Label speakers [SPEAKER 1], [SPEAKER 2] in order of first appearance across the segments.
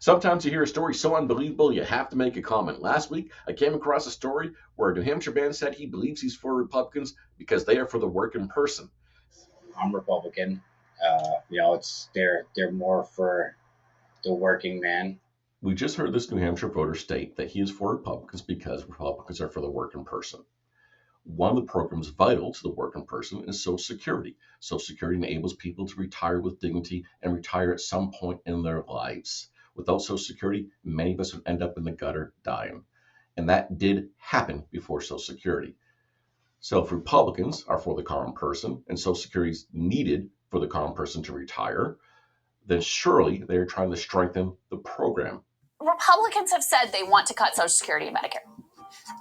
[SPEAKER 1] Sometimes you hear a story so unbelievable you have to make a comment. Last week, I came across a story where a New Hampshire man said he believes he's for Republicans because they are for the working person.
[SPEAKER 2] I'm Republican. They're more for the working man.
[SPEAKER 1] We just heard this New Hampshire voter state that he is for Republicans because Republicans are for the working person. One of the programs vital to the working person is Social Security. Social Security enables people to retire with dignity and retire at some point in their lives. Without Social Security, many of us would end up in the gutter dying. And that did happen before Social Security. So if Republicans are for the common person and Social Security is needed for the common person to retire, then surely they are trying to strengthen the program.
[SPEAKER 3] Republicans have said they want to cut Social Security and Medicare.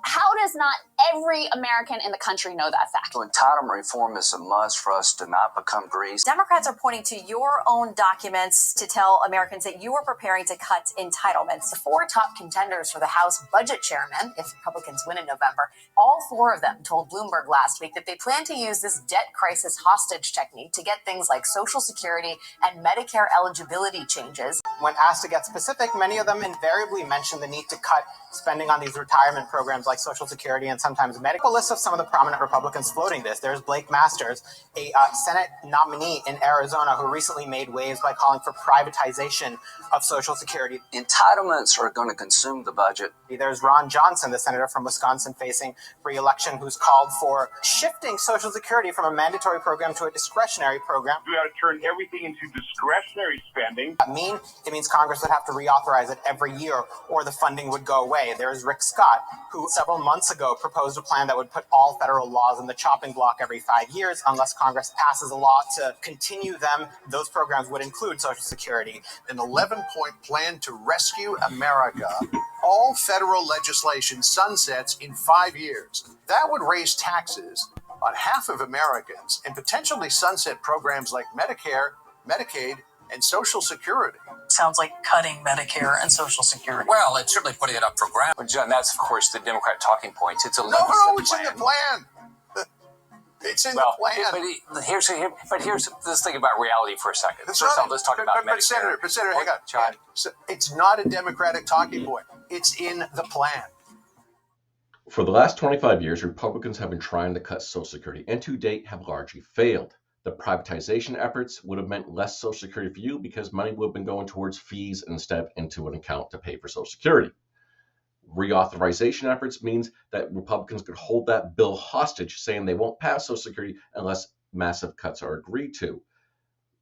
[SPEAKER 3] How does not every American in the country know that fact?
[SPEAKER 4] So entitlement reform is a must for us to not become Greece.
[SPEAKER 5] Democrats are pointing to your own documents to tell Americans that you are preparing to cut entitlements. The four top contenders for the House budget chairman, if Republicans win in November, all four of them told Bloomberg last week that they plan to use this debt crisis hostage technique to get things like Social Security and Medicare eligibility changes.
[SPEAKER 6] When asked to get specific, many of them invariably mention the need to cut spending on these retirement programs like Social Security and sometimes Medicare. A list of some of the prominent Republicans floating this. There's Blake Masters, a Senate nominee in Arizona who recently made waves by calling for privatization of Social Security.
[SPEAKER 4] Entitlements are going to consume the budget.
[SPEAKER 6] There's Ron Johnson, the senator from Wisconsin facing re-election, who's called for shifting Social Security from a mandatory program to a discretionary program.
[SPEAKER 7] We got to turn everything into discretionary spending.
[SPEAKER 6] It means Congress would have to reauthorize it every year or the funding would go away. There's Rick Scott, who several months ago proposed a plan that would put all federal laws in the chopping block every 5 years unless Congress passes a law to continue them. Those programs would include Social Security.
[SPEAKER 8] An 11-point plan to rescue America. All federal legislation sunsets in 5 years. That would raise taxes on half of Americans and potentially sunset programs like Medicare, Medicaid, and Social Security.
[SPEAKER 9] Sounds like cutting Medicare and Social Security.
[SPEAKER 10] Well, it's certainly putting it up for grabs. But John, that's, of course, the Democrat talking points. It's a
[SPEAKER 8] No, it's in the plan. It's in the plan.
[SPEAKER 10] But here's this thing about reality for a second. Let's talk about Medicare.
[SPEAKER 8] But Senator, hang on.
[SPEAKER 10] John.
[SPEAKER 8] It's not a Democratic talking point. It's in the plan.
[SPEAKER 1] For the last 25 years, Republicans have been trying to cut Social Security and to date have largely failed. The privatization efforts would have meant less Social Security for you because money would have been going towards fees instead of into an account to pay for Social Security. Reauthorization efforts means that Republicans could hold that bill hostage, saying they won't pass Social Security unless massive cuts are agreed to.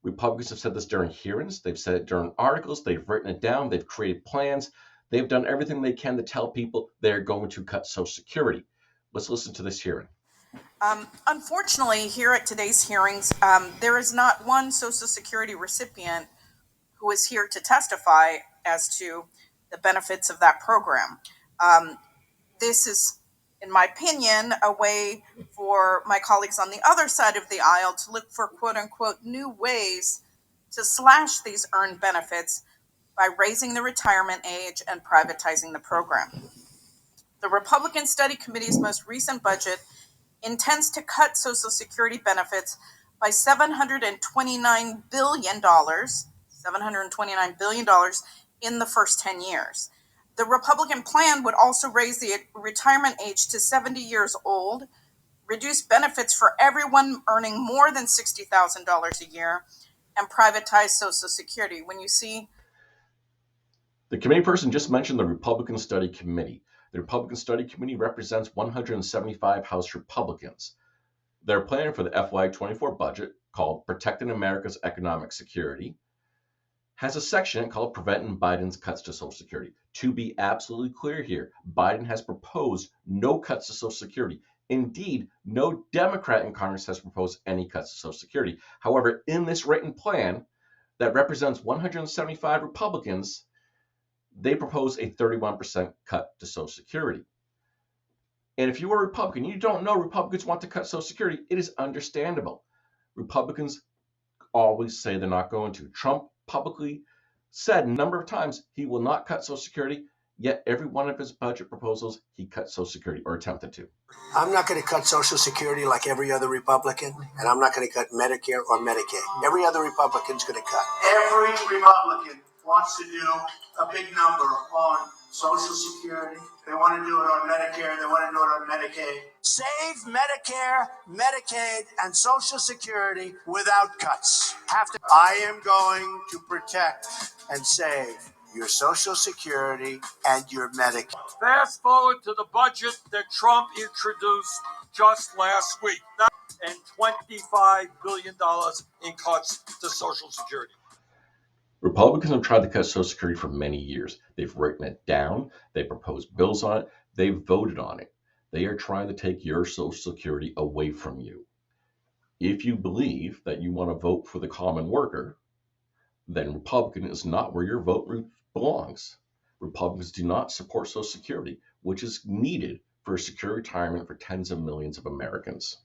[SPEAKER 1] Republicans have said this during hearings, they've said it during articles, they've written it down, they've created plans, they've done everything they can to tell people they're going to cut Social Security. Let's listen to this hearing.
[SPEAKER 9] Unfortunately, here at today's hearings, there is not one Social Security recipient who is here to testify as to the benefits of that program. This is, in my opinion, a way for my colleagues on the other side of the aisle to look for quote-unquote new ways to slash these earned benefits by raising the retirement age and privatizing the program. The Republican Study Committee's most recent budget intends to cut Social Security benefits by $729 billion in the first 10 years. The Republican plan would also raise the retirement age to 70 years old, reduce benefits for everyone earning more than $60,000 a year, and privatize Social Security. When you see...
[SPEAKER 1] The committee person just mentioned the Republican Study Committee. The Republican Study Committee represents 175 House Republicans. Their plan for the FY24 budget, called Protecting America's Economic Security, has a section called Preventing Biden's Cuts to Social Security. To be absolutely clear here, Biden has proposed no cuts to Social Security. Indeed, no Democrat in Congress has proposed any cuts to Social Security. However, in this written plan that represents 175 Republicans, they propose a 31% cut to Social Security. And if you are a Republican, you don't know Republicans want to cut Social Security, it is understandable. Republicans always say they're not going to. Trump publicly said a number of times he will not cut Social Security, yet every one of his budget proposals, he cut Social Security or attempted to.
[SPEAKER 11] I'm not going to cut Social Security like every other Republican, and I'm not going to cut Medicare or Medicaid. Every other Republican's going to cut.
[SPEAKER 8] Every Republican
[SPEAKER 11] wants to do a big number on Social Security. They want to do it on Medicare. They want to do it on Medicaid. Save Medicare, Medicaid, and Social Security without cuts. I am going to protect and save your Social Security and your Medicaid.
[SPEAKER 12] Fast forward to the budget that Trump introduced just last week, and $25 billion in cuts to Social Security.
[SPEAKER 1] Republicans have tried to cut Social Security for many years. They've written it down, they proposed bills on it, they've voted on it. They are trying to take your Social Security away from you. If you believe that you want to vote for the common worker, then Republican is not where your vote belongs. Republicans do not support Social Security, which is needed for a secure retirement for tens of millions of Americans.